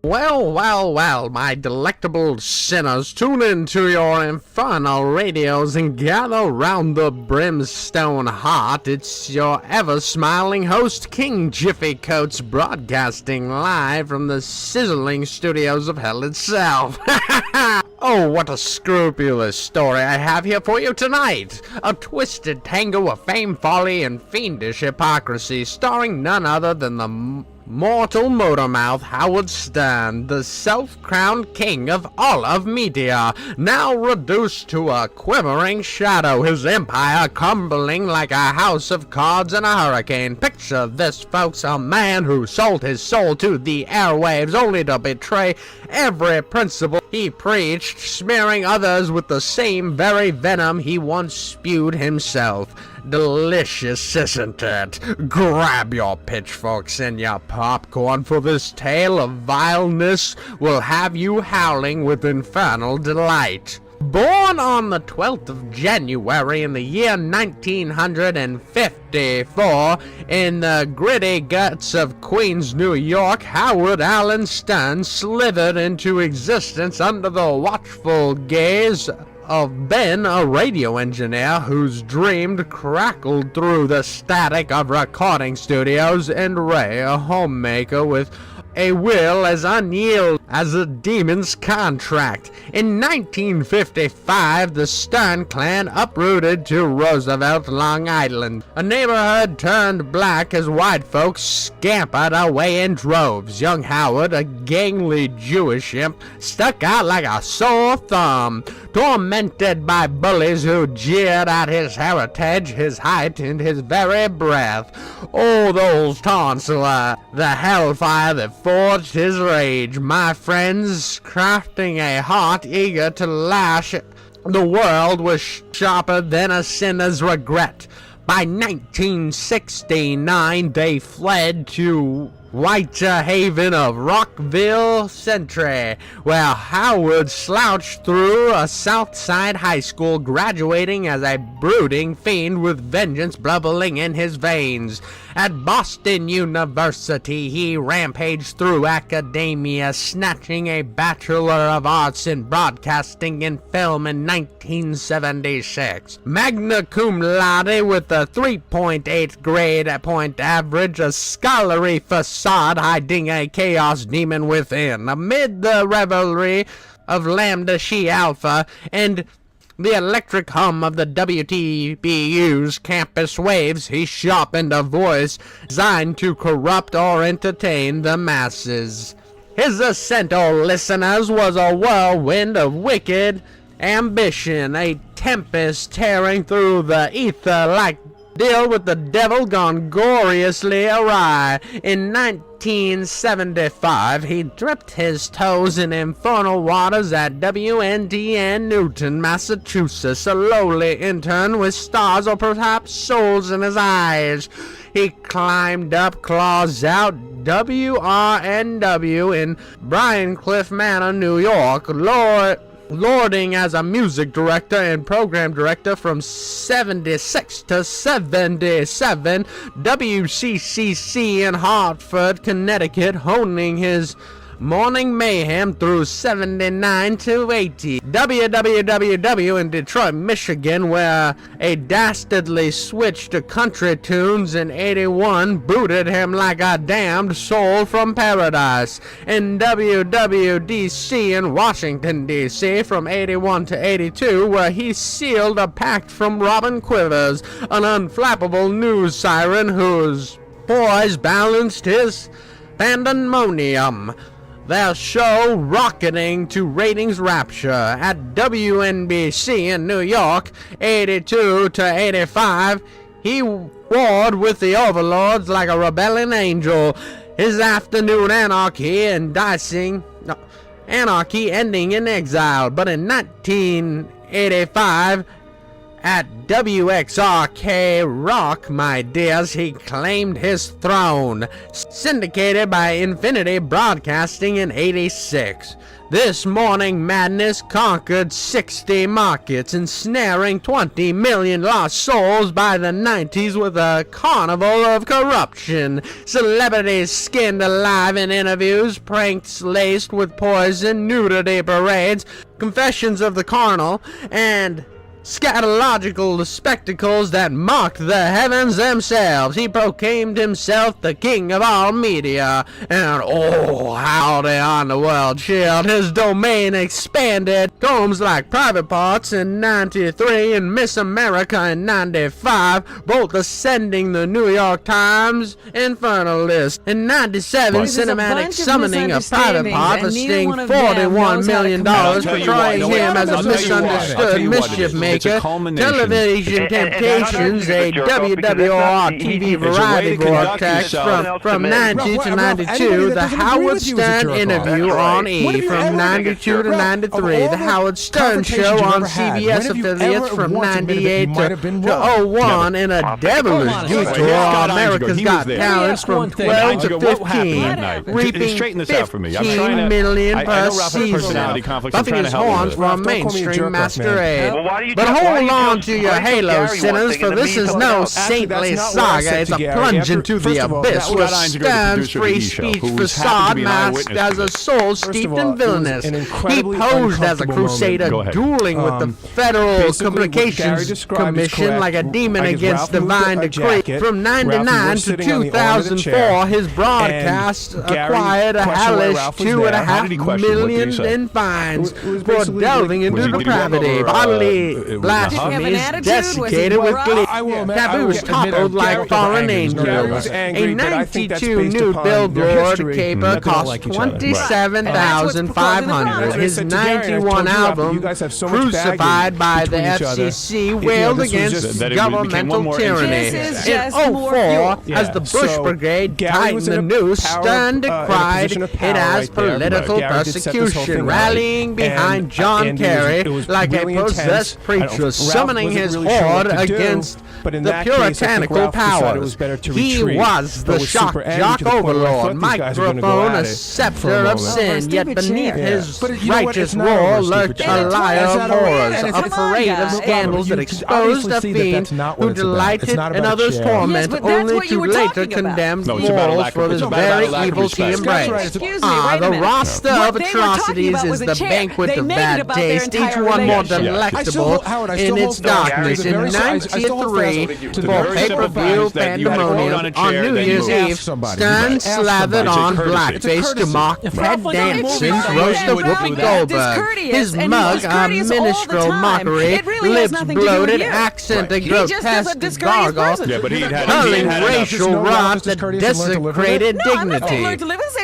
Well, my delectable sinners, tune into your infernal radios and gather round the brimstone heart. It's your ever-smiling host, King Jiffy Coates, broadcasting live from the sizzling studios of hell itself. Oh, what a scrupulous story I have here for you tonight. A twisted tango of fame, folly, and fiendish hypocrisy, starring none other than the mortal motormouth Howard Stern, the self-crowned king of all of media, now reduced to a quivering shadow, his empire crumbling like a house of cards in a hurricane. Picture this, folks, a man who sold his soul to the airwaves only to betray every principle he preached, smearing others with the same very venom he once spewed himself. Delicious, isn't it? Grab your pitchforks and your popcorn, for this tale of vileness will have you howling with infernal delight. Born on the 12th of January in the year 1954 in the gritty guts of Queens, New York, Howard Allen Stern slithered into existence under the watchful gaze of Ben, a radio engineer whose dream crackled through the static of recording studios, and Ray, a homemaker with a will as unyielding as a demon's contract. In 1955, the Stern clan uprooted to Roosevelt, Long Island. A neighborhood turned black as white folks scampered away in droves. Young Howard, a gangly Jewish imp, stuck out like a sore thumb, tormented by bullies who jeered at his heritage, his height, and his very breath. Oh, those taunts were the hellfire that forged his rage, my friends, crafting a heart eager to lash the world was sharper than a sinner's regret. By 1969, they fled to Whitehaven of Rockville Centre, where Howard slouched through a Southside high school, graduating as a brooding fiend with vengeance bubbling in his veins. At Boston University, he rampaged through academia, snatching a Bachelor of Arts in Broadcasting and Film in 1976. Magna cum laude with a 3.8 grade point average, a scholarly facade hiding a chaos demon within. Amid the revelry of Lambda Chi Alpha and the electric hum of the WTBU's campus waves, he sharpened a voice designed to corrupt or entertain the masses. His ascent, O listeners, was a whirlwind of wicked ambition, a tempest tearing through the ether like deal with the devil gone gloriously awry. In 1975, he dipped his toes in infernal waters at WNDN Newton, Massachusetts, a lowly intern with stars or perhaps souls in his eyes. He climbed up, claws out, WRNW in Bryancliff Manor, New York, lording as a music director and program director from 76 to 77, WCCC in Hartford, Connecticut, honing his morning mayhem through 79 to 80. WWWW in Detroit, Michigan, where a dastardly switch to country tunes in 81 booted him like a damned soul from paradise. And WWDC in Washington, D.C. from 81 to 82, where he sealed a pact from Robin Quivers, an unflappable news siren whose poise balanced his pandemonium. Their show rocketing to ratings rapture. At WNBC in New York, 82 to 85, he warred with the overlords like a rebelling angel. His afternoon anarchy ending in exile. But in 1985, At WXRK Rock, my dears, he claimed his throne, syndicated by Infinity Broadcasting in '86. This morning madness conquered 60 markets, ensnaring 20 million lost souls by the 90s with a carnival of corruption. Celebrities skinned alive in interviews, pranks laced with poison, nudity parades, confessions of the carnal, and scatological spectacles that mocked the heavens themselves. He proclaimed himself the king of all media, and oh, how the underworld chilled. His domain expanded. Combs like Private Parts in '93 and Miss America in '95, both ascending the New York Times Infernal list. In '97, cinematic summoning of Private Parts for sting $41 million, portraying him as a misunderstood mischief maker. Television Temptations, a WWR TV variety broadcast from 90 to 92, The Howard Stern Interview on E! From 92 to 93, The Howard Stern Show on CBS affiliates from 98 to 01, and a devilish detour on America's Got Talent from 12 to 15, reaping $15 million per season, buffing his horns from mainstream masquerade. But hold on to your halo, sinners, for this is no saintly saga. It's a plunge into the abyss with Stern's free speech facade masked as a soul steeped in villainous. He posed as a crusader, dueling with the Federal Communications Commission like a demon against divine decree. From 99 to 2004, his broadcast acquired a hellish $2.5 million in fines for delving into depravity, bodily blasphemies desiccated with glee, taboos toppled like fallen angels. A 92 nude billboard caper cost $27,500. His 91 album, Crucified by the FCC, wailed against governmental tyranny. In '04, as the Bush Brigade tightened the noose, Stern decried it as political persecution, rallying behind John Kerry like a possessed preacher, summoning his horde against the puritanical powers. He was the shock jock overlord, microphone a scepter of sin, yet beneath his righteous roar lurked a liar of horrors, a parade of scandals that exposed a fiend who delighted in others' torment, only to later condemn mortals for this very evils he embraced. The roster of atrocities is the banquet of bad taste, each one more delectable in its darkness. In '93, for pay-per-view pandemonium on New Year's Eve, Stern slathered on blackface to mock Ted Danson's roast of Whoopi Goldberg. His mug, a minstrel mockery, lips bloated, accent a grotesque gargle, hurling racial rot that desecrated dignity.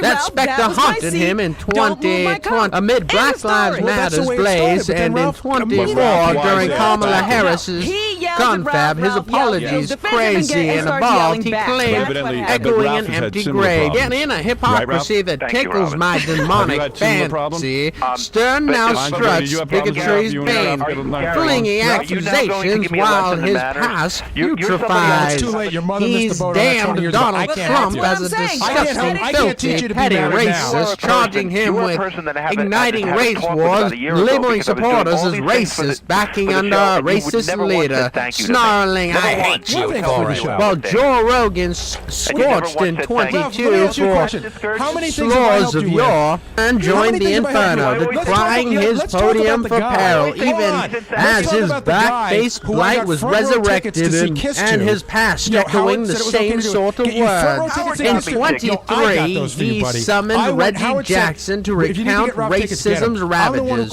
That specter haunted him in 2020 amid Black Lives Matter's blaze, and in 24 during Kamala Harris's confab, his apologies crazy and evolved, he claimed, echoing an empty grave. Yet in a hypocrisy that tickles my demonic fancy, Stern now struts bigotry's bane, flinging accusations while his past putrefies. He's damned Donald Trump as a disgusting, filthy, petty racist, charging him with igniting race wars, labeling supporters as racist, backing under a racist leader, snarling, "I hate you for it." While Joe Rogan scorched in 22 for slurs of yore and joined the Inferno, decrying his podium for peril, even as his back-faced blight was resurrected and his past echoing the same sort of words. In 23, he summoned Reggie Jackson to recount racism's ravages,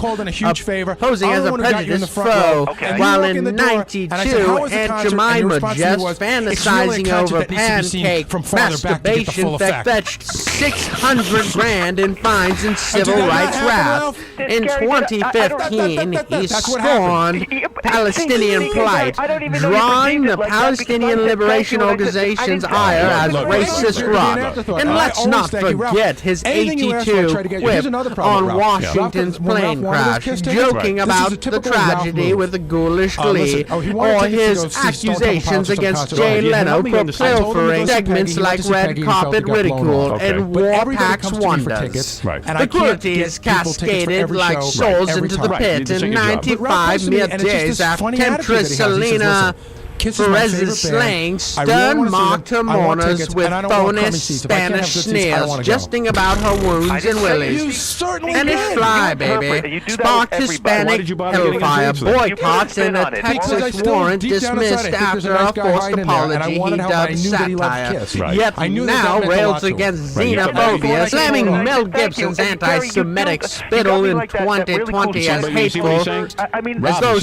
posing as a prejudiced foe, while in 92, Aunt Jemima just fantasizing over pancake masturbation fetched $600,000 in fines and civil rights wrath. In 2015, he scorned Palestinian plight, drawing the Palestinian Liberation Organization's ire as racist rot. And let's not forget his 82 quip on Washington's plane crash, joking about the tragedy with a ghoulish glee, or his accusations against Jay Leno for pilfering segments like red carpet ridicule and Warpax wonders. The cruelty is cascaded like souls into the pit in 95 mere days after temptress Selena Perez's slaying stern mocked her mourners with phony Spanish sneers, jesting about her wounds and willies. And his fly, baby, sparked Hispanic hellfire boycotts and a Texas warrant dismissed after a forced apology he dubbed satire. Yet now rails against xenophobia, slamming Mel Gibson's anti-Semitic spittle in 2020 as hateful, as though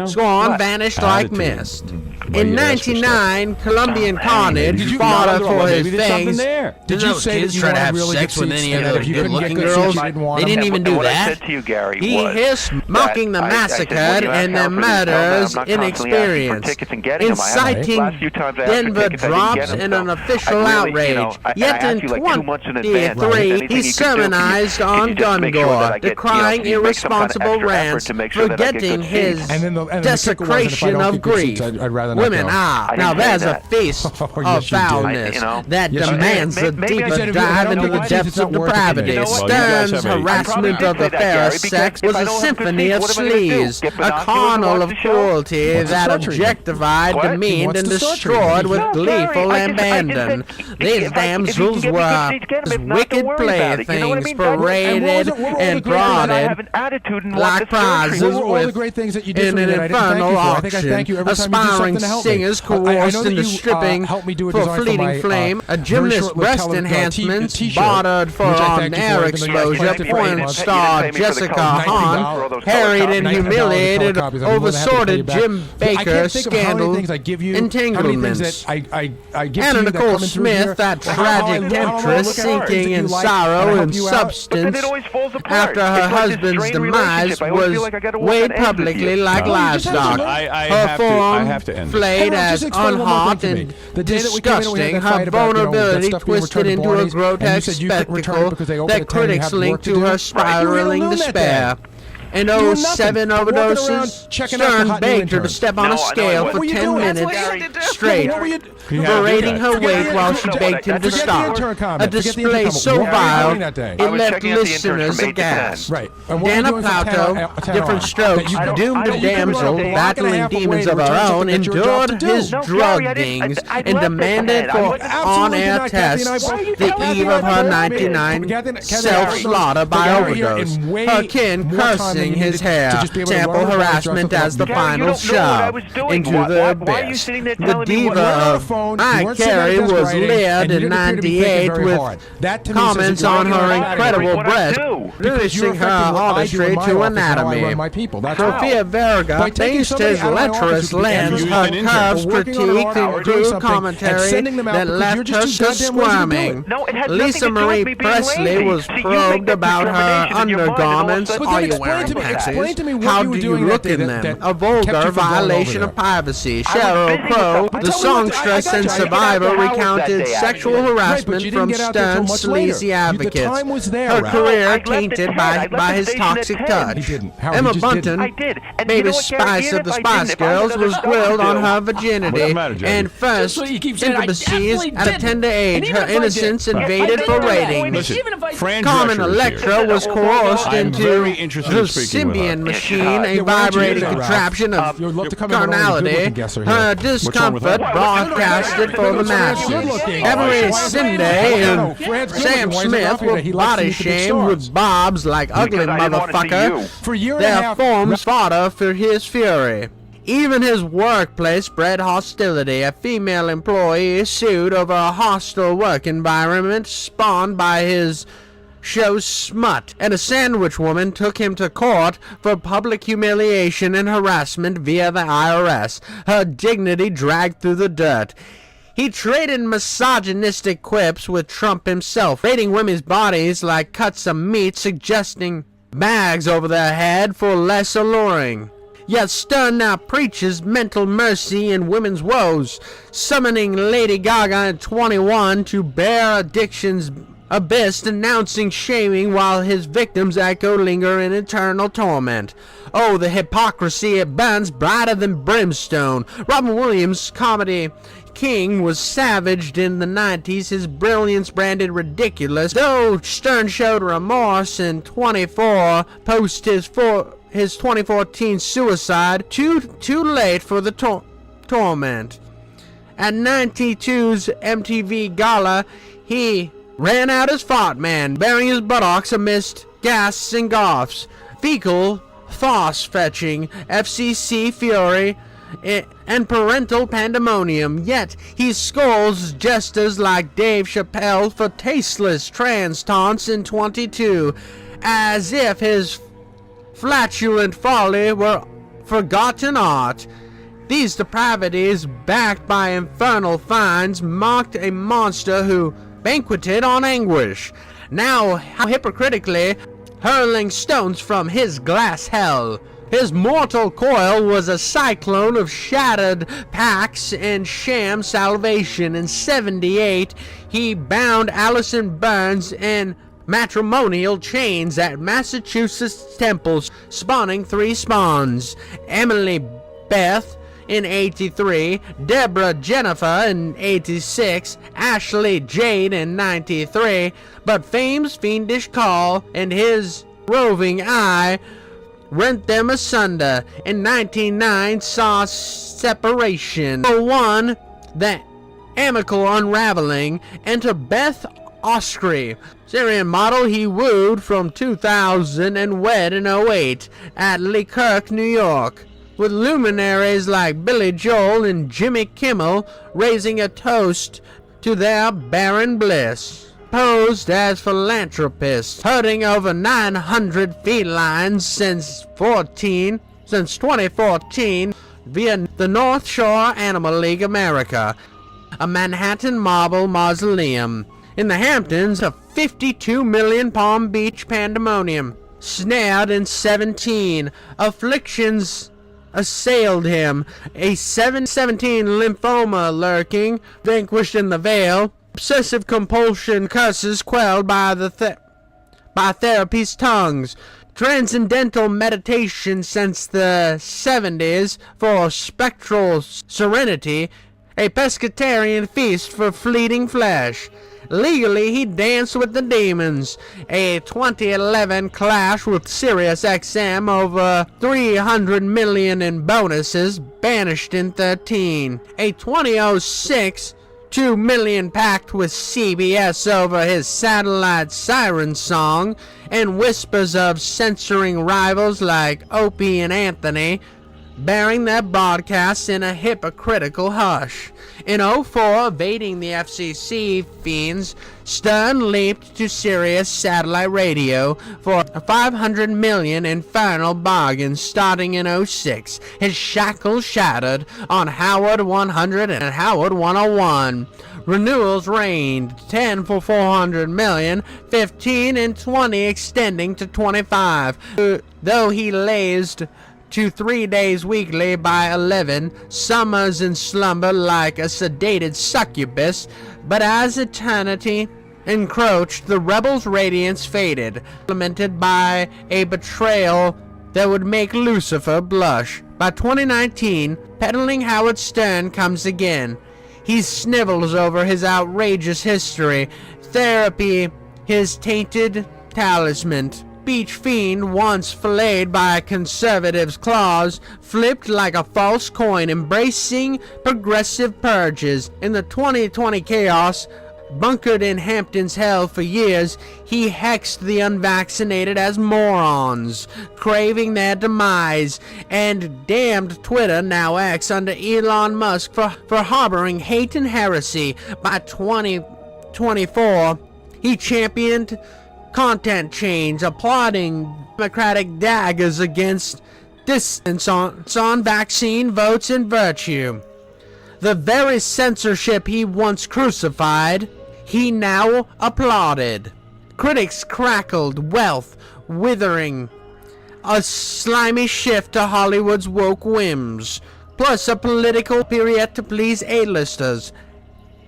scorn vanished like mist. In 99, Colombian Carnage fought her for his fangs. Did you say kids try to have sex with any of those good-looking girls? They didn't even do that. He hissed, mocking the massacred and the murderers' inexperience, inciting Denver drops in an official outrage. Yet in 2003, he sermonized on gun gore, decrying irresponsible rants, forgetting his desecration of grief. Women are. Now there's a feast of foulness that demands a deeper dive into the depths of depravity. Stern's harassment of the fair sex was a symphony of sleaze, a carnival of cruelty that objectified, demeaned, and destroyed with gleeful abandon. These damsels were as wicked playthings, paraded and prodded like prizes in an infernal auction. Aspiring singers coerced into stripping for fleeting flame, a gymnast breast enhancements bartered for on-air exposure, porn star Jessica Hahn harried and humiliated over sordid Jim Baker scandal entanglements. Anna Nicole Smith, that tragic temptress, sinking in sorrow and substance after her husband's demise, was weighed publicly like livestock. Her form flayed as unhot and disgusting, her vulnerability twisted into a grotesque spectacle that critics linked to her spiraling despair. And 07 overdoses, Stern begged her to step on a scale for 10 minutes straight, berating her weight while she begged him to stop. A display so vile, it left listeners aghast. Dana Plauto, different strokes, doomed damsel, battling demons of her own, endured his druggings and demanded for on-air tests the eve of her 99 self-slaughter by overdose. Her kin cursing his hair, sample harassment as the final shove into the abyss. The diva of I Carrie was leered in 98 with comments on her incredible breast, reducing her artistry to anatomy. Sofia Vergara based his lecherous lens, her curves critiqued and crude commentary that left her squirming. Lisa Marie Presley was probed about her undergarments. Are you wearing panties? How do you look in them? A vulgar violation of privacy. Sheryl Crow, the songstress and survivor, recounted sexual harassment from Stern's sleazy advocates. Her career tainted by his toxic touch. Emma Bunton, baby Spice of the Spice Girls, was grilled on her virginity and first intimacies at a tender age. Her innocence invaded for ratings. Carmen Electra was coerced into the Symbian machine, a vibrating contraption of carnality. Her discomfort broadcasted for the masses. Every Cindy and Sam Smith were body shamed with bobs like ugly motherfucker. Their forms fodder for his fury. Even his workplace bred hostility. A female employee sued over a hostile work environment spawned by his show's smut, and a sandwich woman took him to court for public humiliation and harassment via the IRS. Her dignity dragged through the dirt. He traded misogynistic quips with Trump himself, rating women's bodies like cuts of meat, suggesting bags over their head for less alluring. Yet Stern now preaches mental mercy in women's woes, summoning Lady Gaga at 21 to bear addiction's abyss, denouncing shaming while his victims echo linger in eternal torment. Oh, the hypocrisy, it burns brighter than brimstone. Robin Williams' comedy King was savaged in the 90s, his brilliance branded ridiculous, though Stern showed remorse in 24 post his 2014 suicide, too late for the torment. At 92's MTV Gala, he ran out his fart man, burying his buttocks amidst gasps and coughs, fecal farce fetching, FCC fury, and parental pandemonium. Yet he scolds jesters like Dave Chappelle for tasteless trans taunts in 22, as if his flatulent folly were forgotten art. These depravities, backed by infernal fines, mocked a monster who banqueted on anguish, now hypocritically hurling stones from his glass hell. His mortal coil was a cyclone of shattered packs and sham salvation. In 78, he bound Allison Burns in matrimonial chains at Massachusetts temples, spawning 3 spawns. Emily Beth in 83, Deborah Jennifer in 86, Ashley Jade in 93, but fame's fiendish call and his roving eye rent them asunder. In 1909 saw separation. For one, the amicable unraveling. Enter Beth Oskry, Syrian model he wooed from 2000 and wed in 08 at Leekirk, New York, with luminaries like Billy Joel and Jimmy Kimmel raising a toast to their barren bliss. Posed as philanthropists, herding over 900 felines since 2014 via the North Shore Animal League America, a Manhattan marble mausoleum. In the Hamptons, a 52 million Palm Beach pandemonium. Snared in 17, afflictions assailed him, a 717 lymphoma lurking, vanquished in the veil. Obsessive compulsion curses quelled by by therapy's tongues. Transcendental meditation since the 70s for spectral serenity. A pescatarian feast for fleeting flesh. Legally, he danced with the demons. A 2011 clash with Sirius XM over 300 million in bonuses, banished in 13. A 2006 $2 million pact with CBS over his satellite siren song, and whispers of censoring rivals like Opie and Anthony, bearing their broadcasts in a hypocritical hush. In 04, evading the FCC fiends, Stern leaped to Sirius satellite radio for $500 million infernal bargain starting in 06. His shackles shattered on Howard 100 and Howard 101. Renewals reigned, 10 for $400 million, 15 and 20 extending to 25. Though he lazed to 3 days weekly by 11, summers in slumber like a sedated succubus, but as eternity encroached, the rebel's radiance faded, lamented by a betrayal that would make Lucifer blush. By 2019, peddling Howard Stern comes again. He snivels over his outrageous history, therapy his tainted talisman. Beach fiend, once filleted by conservatives' claws, flipped like a false coin, embracing progressive purges. In the 2020 chaos, bunkered in Hampton's hell for years, he hexed the unvaccinated as morons, craving their demise, and damned Twitter, now X, under Elon Musk for harboring hate and heresy. By 2024, he championed content change, applauding democratic daggers against dissents on vaccine votes and virtue. The very censorship he once crucified, he now applauded. Critics crackled, wealth withering, a slimy shift to Hollywood's woke whims, plus a political period to please A-listers,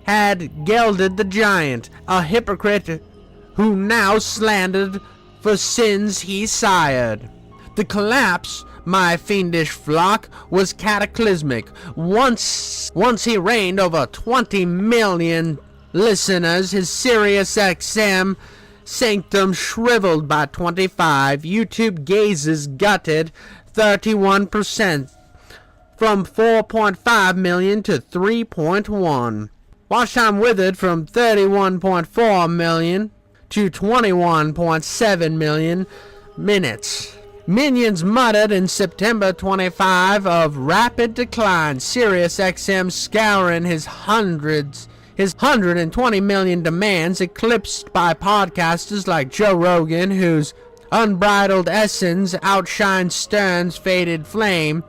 had gelded the giant, a hypocrite who now slandered for sins he sired. The collapse, my fiendish flock, was cataclysmic. Once he reigned over 20 million listeners, his Sirius XM sanctum shriveled by 25, YouTube gazes gutted 31%, from 4.5 million to 3.1. Watch time withered from 31.4 million to 21.7 million minutes. Minions muttered in September 25 of rapid decline. Sirius XM scouring his 120 million demands, eclipsed by podcasters like Joe Rogan, whose unbridled essence outshines Stern's faded flame.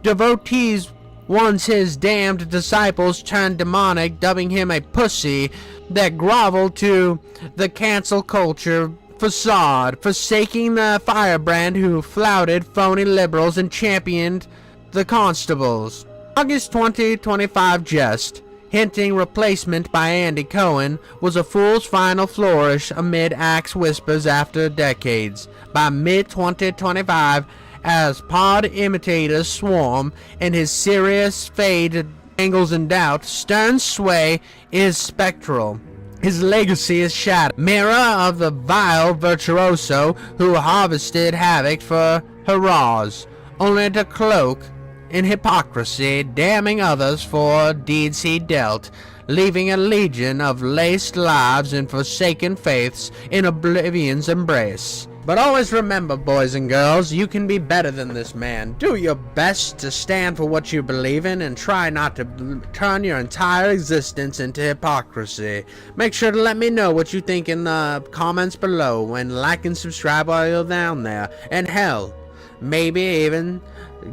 Devotees, once his damned disciples, turned demonic, dubbing him a pussy that groveled to the cancel culture facade, forsaking the firebrand who flouted phony liberals and championed the constables. August 2025 jest, hinting replacement by Andy Cohen, was a fool's final flourish amid axe whispers after decades. By mid-2025, as pod imitators swarm and his serious fade angles in doubt, Stern's sway is spectral. His legacy is shattered. Mirror of the vile virtuoso who harvested havoc for hurrahs, only to cloak in hypocrisy, damning others for deeds he dealt, leaving a legion of laced lives and forsaken faiths in oblivion's embrace. But always remember, boys and girls, you can be better than this man. Do your best to stand for what you believe in and try not to turn your entire existence into hypocrisy. Make sure to let me know what you think in the comments below, and like and subscribe while you're down there. And hell, maybe even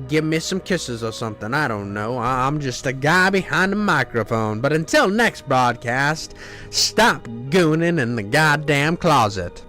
give me some kisses or something. I don't know. I'm just a guy behind the microphone. But until next broadcast, stop gooning in the goddamn closet.